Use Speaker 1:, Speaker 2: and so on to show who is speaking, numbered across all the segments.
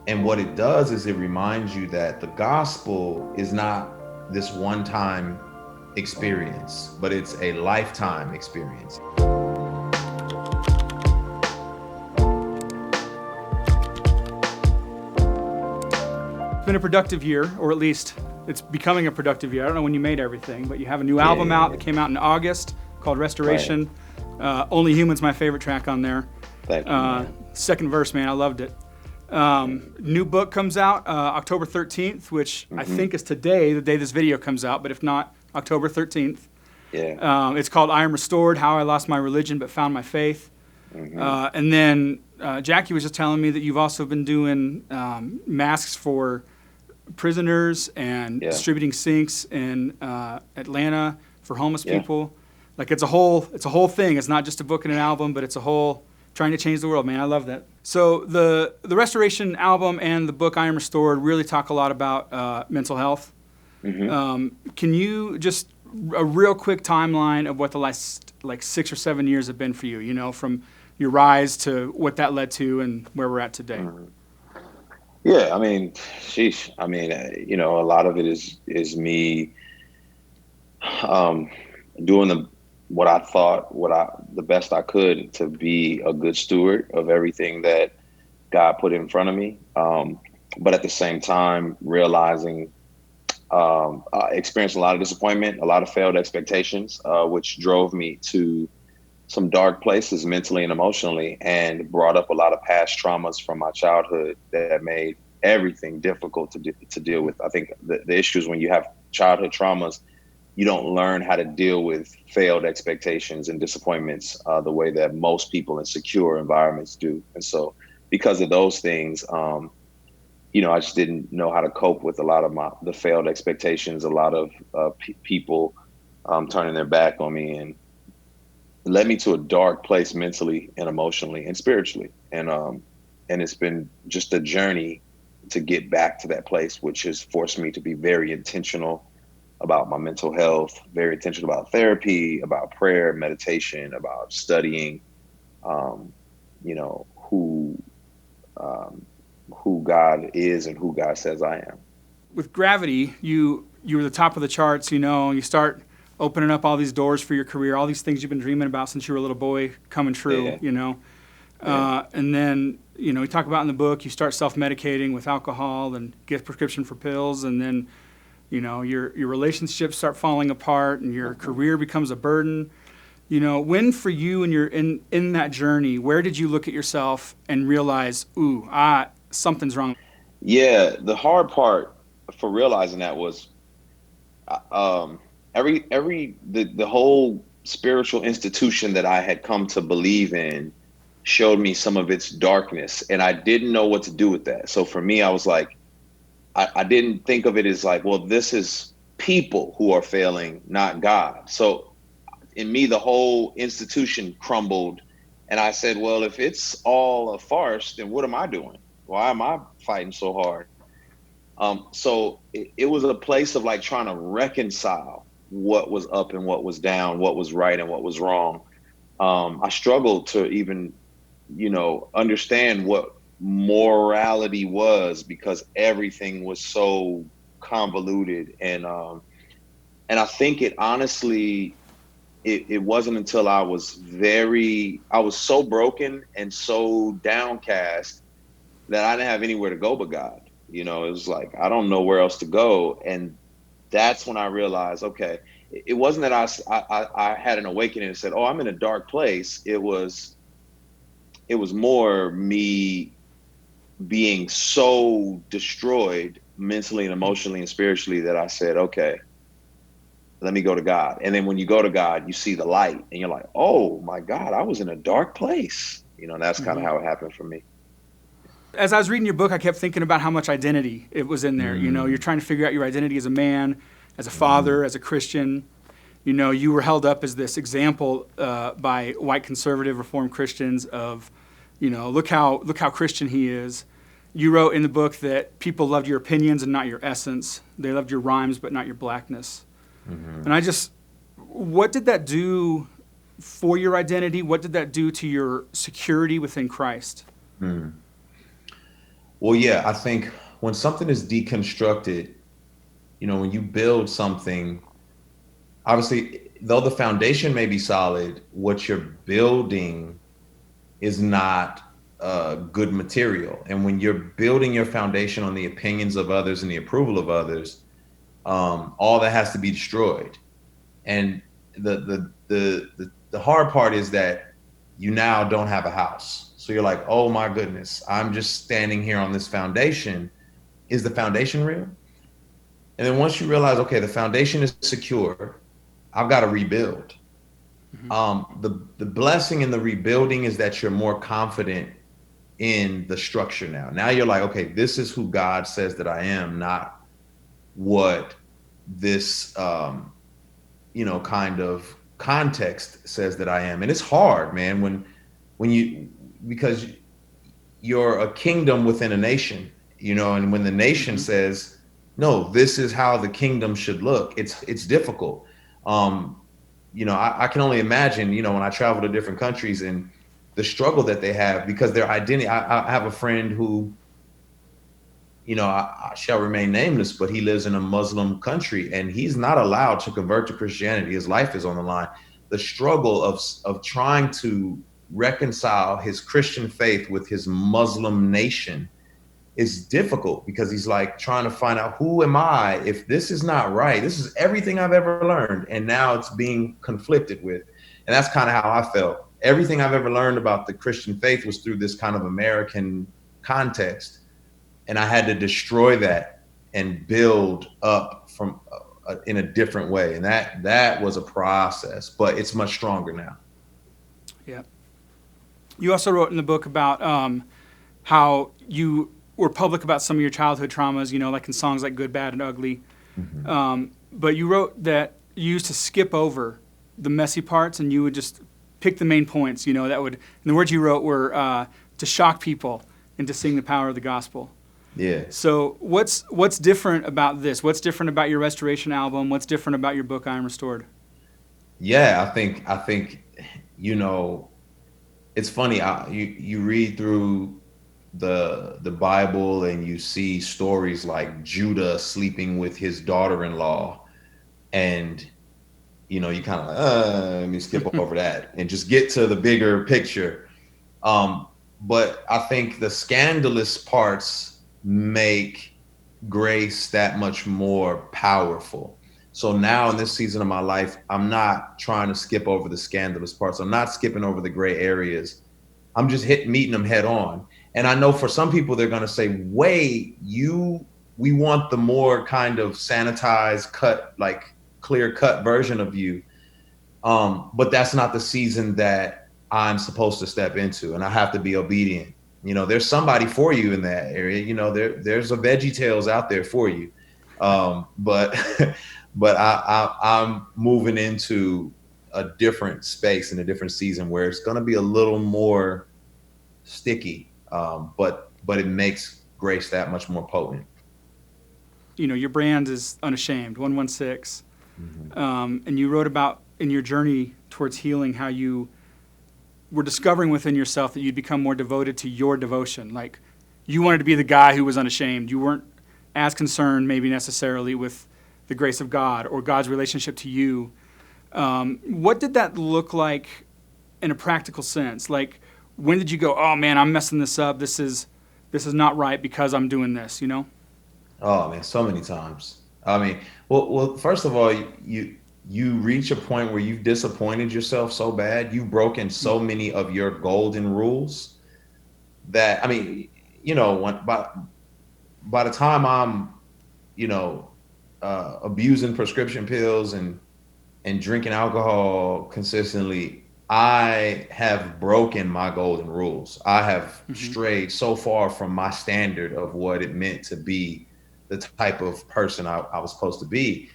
Speaker 1: And what it does is it reminds you that the gospel is not this one-time experience, but it's a lifetime experience.
Speaker 2: It's been a productive year, or at least it's becoming a productive year. I don't know when you made everything, but you have a new album out that came out in August called Restoration. Right. Only Human's my favorite track on there.
Speaker 1: Thank you.
Speaker 2: Second verse, man, I loved it. New book comes out October 13th, which I think is today, the day this video comes out, but if not, October 13th.
Speaker 1: Yeah.
Speaker 2: It's called I Am Restored, How I Lost My Religion But Found My Faith. And then Jackie was just telling me that you've also been doing masks for prisoners and distributing sinks in Atlanta for homeless people. Like it's a whole thing. It's not just a book and an album, but it's a whole trying to change the world, man. I love that. So the Restoration album and the book I Am Restored really talk a lot about mental health. Can you just a real quick timeline of what the last 6 or 7 years have been for you? You know, from your rise to what that led to and where we're at today.
Speaker 3: Yeah, I mean, sheesh. I mean, a lot of it is me doing what I thought, the best I could to be a good steward of everything that God put in front of me. But at the same time, realizing, I experienced a lot of disappointment, a lot of failed expectations, which drove me to some dark places mentally and emotionally, and brought up a lot of past traumas from my childhood that made everything difficult to deal with. I think the issue is when you have childhood traumas, you don't learn how to deal with failed expectations and disappointments the way that most people in secure environments do. And so because of those things, I just didn't know how to cope with a lot of the failed expectations, a lot of people turning their back on me, and it led me to a dark place mentally and emotionally and spiritually. And it's been just a journey to get back to that place, which has forced me to be very intentional about my mental health, very intentional about therapy, about prayer, meditation, about studying, who God is and who God says I am.
Speaker 2: With Gravity, you were the top of the charts, you start opening up all these doors for your career, all these things you've been dreaming about since you were a little boy coming true, And then, you talk about in the book, you start self-medicating with alcohol and get a prescription for pills, and then, your relationships start falling apart and your career becomes a burden. When for you and you're in that journey, where did you look at yourself and realize, something's wrong?
Speaker 3: Yeah, the hard part for realizing that was the whole spiritual institution that I had come to believe in showed me some of its darkness, and I didn't know what to do with that. So for me, I was like, I didn't think of it as like, well, this is people who are failing, not God. So in me, the whole institution crumbled, and I said, well, if it's all a farce, then what am I doing? Why am I fighting so hard? So it was a place of like trying to reconcile what was up and what was down, what was right and what was wrong. I struggled to even, understand what morality was, because everything was so convoluted. And I think it honestly, it wasn't until I was so broken and so downcast that I didn't have anywhere to go but God. It was like, I don't know where else to go. And that's when I realized, okay, it wasn't that I had an awakening and said, oh, I'm in a dark place. It was more me being so destroyed mentally and emotionally and spiritually that I said, okay, let me go to God. And then when you go to God, you see the light and you're like, oh my God, I was in a dark place. That's kind of how it happened for me.
Speaker 2: As I was reading your book, I kept thinking about how much identity it was in there. You're trying to figure out your identity as a man, as a father, as a Christian. You were held up as this example by white conservative Reformed Christians of, look how Christian he is. You wrote in the book that people loved your opinions and not your essence. They loved your rhymes but not your blackness. And what did that do for your identity? What did that do to your security within Christ?
Speaker 1: Well, yeah, I think when something is deconstructed, when you build something, obviously, though the foundation may be solid, what you're building is not good material. And when you're building your foundation on the opinions of others and the approval of others, all that has to be destroyed. And the hard part is that you now don't have a house. So you're like, oh my goodness, I'm just standing here on this foundation. Is the foundation real? And then once you realize, okay, the foundation is secure, I've got to rebuild.
Speaker 2: Mm-hmm.
Speaker 1: The blessing in the rebuilding is that you're more confident in the structure now. Now you're like, okay, this is who God says that I am, not what this kind of context says that I am. And it's hard, man, when you because you're a kingdom within a nation, and when the nation
Speaker 2: Mm-hmm.
Speaker 1: says, no, this is how the kingdom should look, it's difficult. I can only imagine, when I travel to different countries and the struggle that they have because their identity. I have a friend who, I shall remain nameless, but he lives in a Muslim country and he's not allowed to convert to Christianity. His life is on the line. The struggle of trying to reconcile his Christian faith with his Muslim nation is difficult because he's like trying to find out, who am I if this is not right? This is everything I've ever learned, and now it's being conflicted with. And that's kind of how I felt. Everything I've ever learned about the Christian faith was through this kind of American context, and I had to destroy that and build up from in a different way. And that was a process, but it's much stronger now.
Speaker 2: Yeah. You also wrote in the book about how you were public about some of your childhood traumas, like in songs like Good, Bad, and Ugly.
Speaker 1: Mm-hmm.
Speaker 2: But you wrote that you used to skip over the messy parts and you would just pick the main points, that would, and the words you wrote were to shock people into seeing the power of the gospel.
Speaker 1: Yeah.
Speaker 2: So what's different about this? What's different about your Restoration album? What's different about your book, I Am Restored?
Speaker 1: Yeah, I think, it's funny. You read through the Bible and you see stories like Judah sleeping with his daughter-in-law, and you kind of like, let me skip over that and just get to the bigger picture. But I think the scandalous parts make grace that much more powerful. So now in this season of my life, I'm not trying to skip over the scandalous parts. I'm not skipping over the gray areas. I'm just meeting them head on. And I know for some people, they're going to say, wait, we want the more kind of sanitized, cut, like clear cut version of you. But that's not the season that I'm supposed to step into, and I have to be obedient. There's somebody for you in that area. There's a Veggie Tales out there for you. But but I'm moving into a different space in a different season where it's going to be a little more sticky, but it makes grace that much more potent.
Speaker 2: Your brand is Unashamed, 116.
Speaker 1: Mm-hmm.
Speaker 2: And you wrote about in your journey towards healing how you were discovering within yourself that you'd become more devoted to your devotion. Like you wanted to be the guy who was unashamed. You weren't as concerned maybe necessarily with the grace of God or God's relationship to you. What did that look like in a practical sense? Like when did you go, oh man, I'm messing this up. This is not right because I'm doing this,
Speaker 1: Oh man, so many times. I mean, well, first of all, you reach a point where you've disappointed yourself so bad, you've broken so many of your golden rules that, I mean, by the time I'm, abusing prescription pills and drinking alcohol consistently, I have broken my golden rules. I have strayed so far from my standard of what it meant to be the type of person I was supposed to be.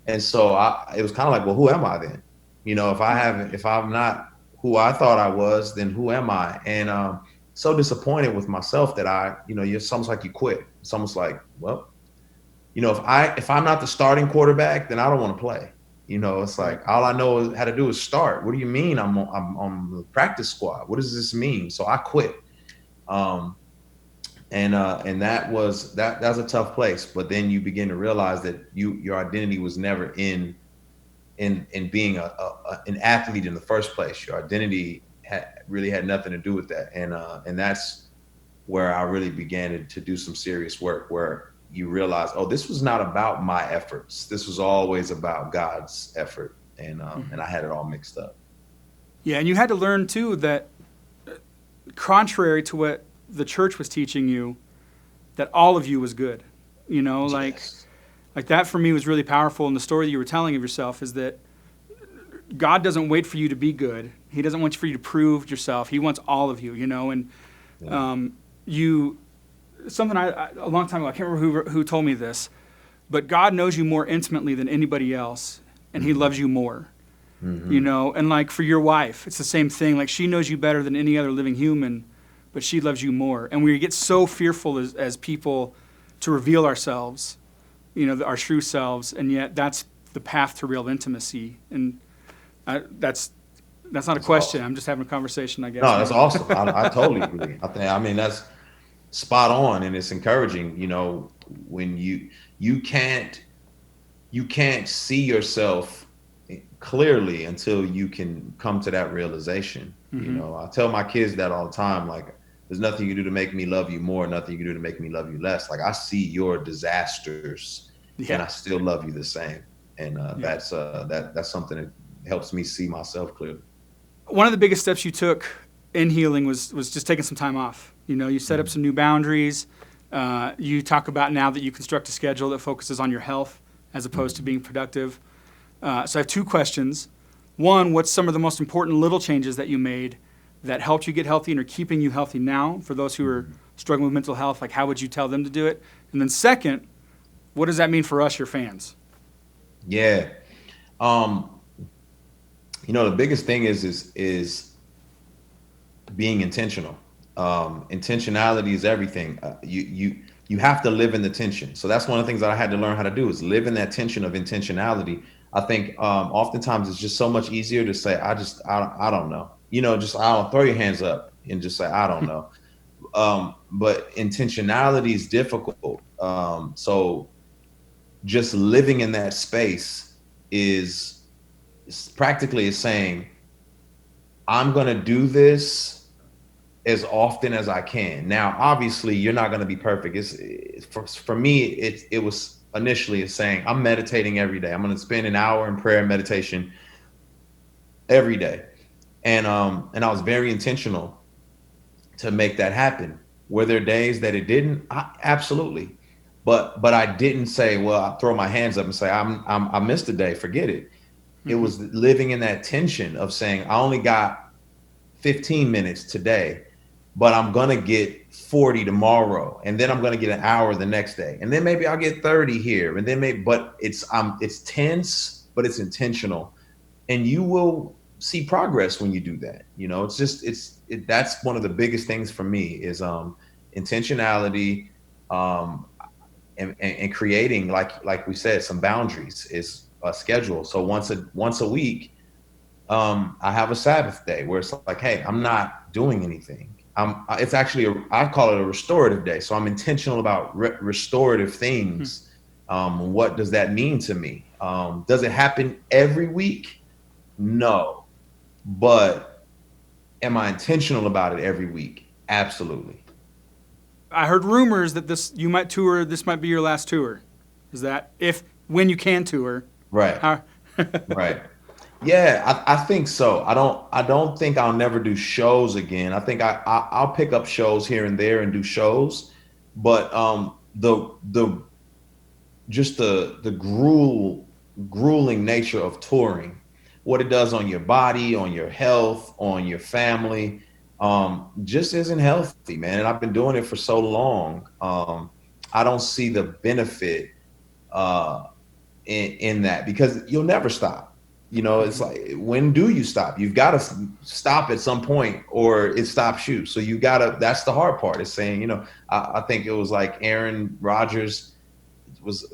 Speaker 1: And so it was kind of like, well, who am I then? If I'm not who I thought I was, then who am I? And so disappointed with myself that it's almost like you quit. It's almost like, well, if I'm not the starting quarterback, then I don't want to play. It's like all I know how to do is start. What do you mean I'm on the practice squad? What does this mean? So I quit. And that's a tough place. But then you begin to realize that your identity was never in being an athlete in the first place. Your identity really had nothing to do with that, and that's where I really began to do some serious work. Where you realize, oh, this was not about my efforts. This was always about God's effort, and I had it all mixed up.
Speaker 2: Yeah, and you had to learn too that, contrary to what the church was teaching you, that all of you was good. You know,
Speaker 1: Yes.
Speaker 2: like that for me was really powerful. And the story that you were telling of yourself is that God doesn't wait for you to be good. He doesn't want for you to prove yourself. He wants all of you. You know, and
Speaker 1: Yeah.
Speaker 2: you something a long time ago. I can't remember who told me this, but God knows you more intimately than anybody else, and He loves you more. You know, and like for your wife, it's the same thing. Like she knows you better than any other living human, but she loves you more. And we get so fearful as people to reveal ourselves, you know, our true selves, and yet that's the path to real intimacy. And that's not a
Speaker 1: That's
Speaker 2: question.
Speaker 1: awesome.
Speaker 2: I'm just having a conversation, I guess.
Speaker 1: No, that's
Speaker 2: Maybe.
Speaker 1: awesome. I totally agree. I mean, that's spot on, and it's encouraging. You know, when you can't you can't see yourself clearly until you can come to that realization. You
Speaker 2: Mm-hmm.
Speaker 1: know, I tell my kids that all the time. Like, there's nothing you can do to make me love you more, nothing you can do to make me love you less. Like, I see your disasters, and I
Speaker 2: Yeah.
Speaker 1: still love you the same. And
Speaker 2: Yeah.
Speaker 1: that's something that helps me see myself clearly.
Speaker 2: One of the biggest steps you took in healing was just taking some time off. You know, you set up some new boundaries. You talk about now that you construct a schedule that focuses on your health as opposed to being productive. So I have two questions. One, what's some of the most important little changes that you made that helped you get healthy and are keeping you healthy now? For those who are struggling with mental health, like how would you tell them to do it? And then second, what does that mean for us, your fans?
Speaker 1: Yeah. Um, the biggest thing is being intentional. Intentionality is everything. You have to live in the tension. So that's one of the things that I had to learn how to do is live in that tension of intentionality. I think oftentimes it's just so much easier to say I don't know. Just I don't throw your hands up and just say I don't know. But intentionality is difficult. So just living in that space is practically is saying I'm going to do this as often as I can. Now, obviously, you're not going to be perfect. For me, it was initially saying I'm meditating every day. I'm going to spend an hour in prayer and meditation every day, and I was very intentional to make that happen. Were there days that it didn't? Absolutely, but I didn't say, well, I throw my hands up and say I missed a day. Forget it. It
Speaker 2: Mm-hmm.
Speaker 1: was living in that tension of saying I only got 15 minutes today, but I'm going to get 40 tomorrow. And then I'm going to get an hour the next day. And then maybe I'll get 30 here. And then maybe, but it's tense, but it's intentional. And you will see progress when you do that. It's just, that's one of the biggest things for me is, intentionality, um, and creating, like we said, some boundaries is a schedule. So once a week, I have a Sabbath day where it's like, hey, I'm not doing anything. It's actually I call it a restorative day. So I'm intentional about restorative things. What does that mean to me? Does it happen every week? No, but am I intentional about it every week? Absolutely.
Speaker 2: I heard rumors that you might tour. This might be your last tour. Is that if when you can tour?
Speaker 1: Right.
Speaker 2: How,
Speaker 1: Right. Yeah, I think so. I don't think I'll never do shows again. I think I'll pick up shows here and there and do shows, but the just the grueling nature of touring, what it does on your body, on your health, on your family, just isn't healthy, man. And I've been doing it for so long. I don't see the benefit uh in that because you'll never stop. It's like, when do you stop? You've got to stop at some point or it stops you. So you got to, that's the hard part is saying, I think it was like Aaron Rodgers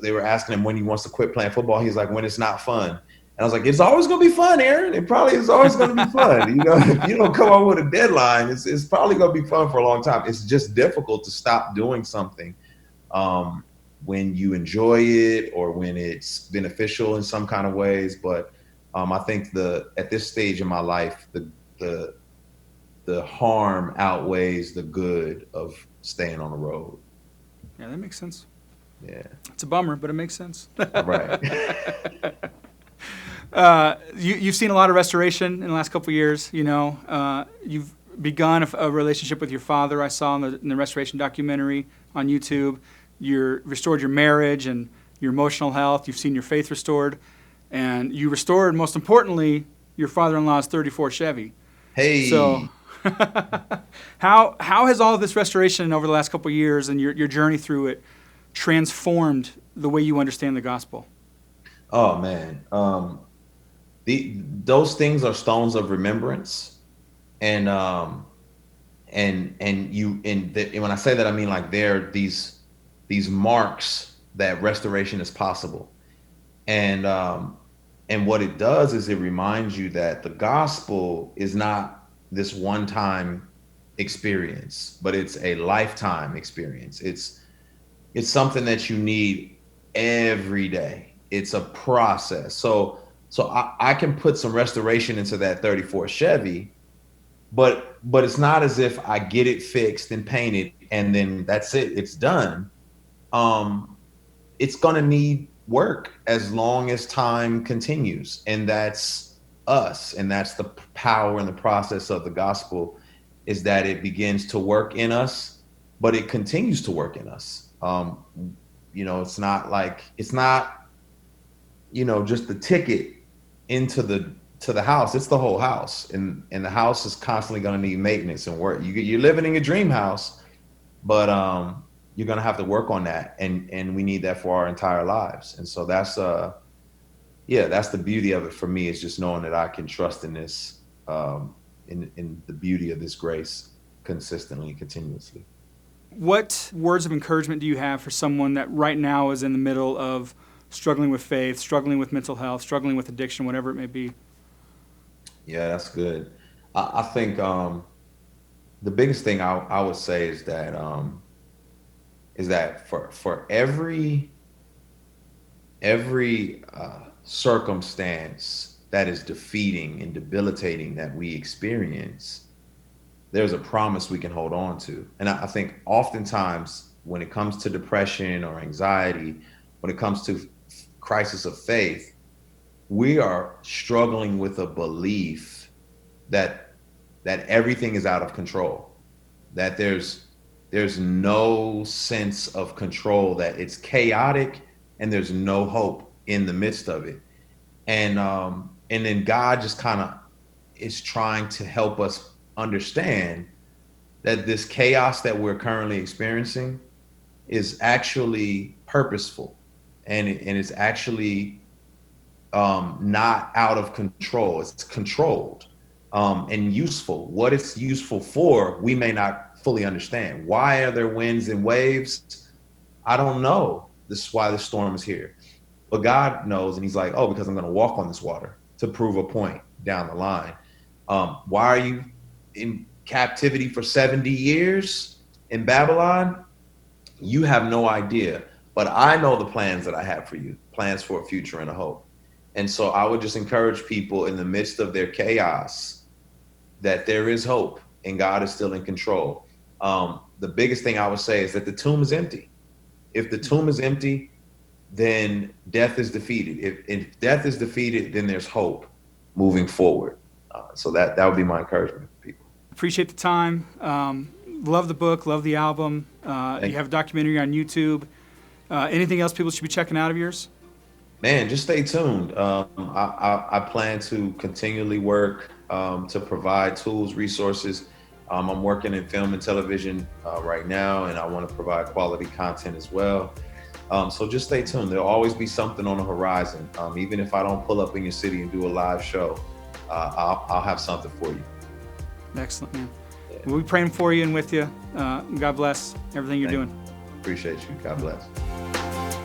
Speaker 1: they were asking him when he wants to quit playing football. He's like, when it's not fun. And I was like, it's always going to be fun, Aaron. It probably is always going to be fun. You know, if you don't come up with a deadline, it's probably going to be fun for a long time. It's just difficult to stop doing something when you enjoy it or when it's beneficial in some kind of ways. But I think at this stage in my life, the harm outweighs the good of staying on the road.
Speaker 2: Yeah, that makes sense.
Speaker 1: Yeah.
Speaker 2: It's a bummer, but it makes sense.
Speaker 1: Right.
Speaker 2: You've seen a lot of restoration in the last couple of years. You know, you've begun a relationship with your father. I saw in the restoration documentary on YouTube. You restored your marriage and your emotional health. You've seen your faith restored, and you restored, most importantly, your father-in-law's '34 Chevy.
Speaker 1: Hey.
Speaker 2: So, how has all of this restoration over the last couple of years and your journey through it transformed the way you understand the gospel?
Speaker 1: Oh man, those things are stones of remembrance, and when I say that, I mean like they're these marks that restoration is possible, and what it does is it reminds you that the gospel is not this one-time experience, but it's a lifetime experience. It's something that you need every day. It's a process. So I can put some restoration into that 34 Chevy, but it's not as if I get it fixed and painted and then that's it. It's done. It's gonna need work as long as time continues, and that's us, and that's the power and the process of the gospel, is that it begins to work in us, but it continues to work in us. You know, it's not, you know, just the ticket into the house. It's the whole house, and the house is constantly going to need maintenance and work. You're living in your dream house, but you're going to have to work on that, and we need that for our entire lives. And so that's that's the beauty of it for me, is just knowing that I can trust in this, in the beauty of this grace consistently and continuously.
Speaker 2: What words of encouragement do you have for someone that right now is in the middle of struggling with faith, struggling with mental health, struggling with addiction, whatever it may be?
Speaker 1: Yeah, that's good. I think the biggest thing I would say is that for every circumstance that is defeating and debilitating that we experience, there's a promise we can hold on to. And I think oftentimes when it comes to depression or anxiety, when it comes to crisis of faith, we are struggling with a belief that everything is out of control, that there's no sense of control, that it's chaotic and there's no hope in the midst of it. And then God just kind of is trying to help us understand that this chaos that we're currently experiencing is actually purposeful, and it's actually not out of control. It's controlled and useful. What it's useful for, we may not fully understand. Why are there winds and waves? I don't know. This is why the storm is here. But God knows, and he's like, oh, because I'm going to walk on this water to prove a point down the line. Why are you in captivity for 70 years in Babylon? You have no idea. But I know the plans that I have for you, plans for a future and a hope. And so I would just encourage people in the midst of their chaos that there is hope and God is still in control. The biggest thing I would say is that the tomb is empty. If the tomb is empty, then death is defeated. If death is defeated, then there's hope moving forward. So that would be my encouragement for people.
Speaker 2: Appreciate the time. Love the book, love the album. You have a documentary on YouTube. Anything else people should be checking out of yours?
Speaker 1: Man, just stay tuned. I plan to continually work to provide tools, resources. I'm working in film and television right now, and I want to provide quality content as well. So just stay tuned. There'll always be something on the horizon. Even if I don't pull up in your city and do a live show, I'll have something for you.
Speaker 2: Excellent, man. Yeah. We'll be praying for you and with you. God bless everything you're doing.
Speaker 1: Appreciate you. God bless.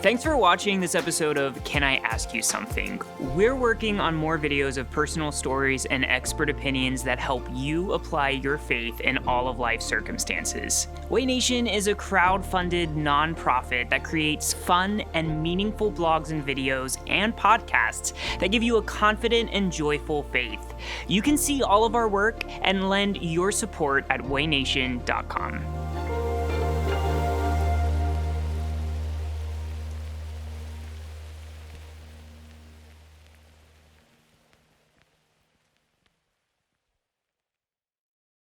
Speaker 4: Thanks for watching this episode of Can I ask you something. We're working on more videos of personal stories and expert opinions that help you apply your faith in all of life's circumstances. Way Nation is a crowd-funded nonprofit that creates fun and meaningful blogs and videos and podcasts that give you a confident and joyful faith. You can see all of our work and lend your support at waynation.com.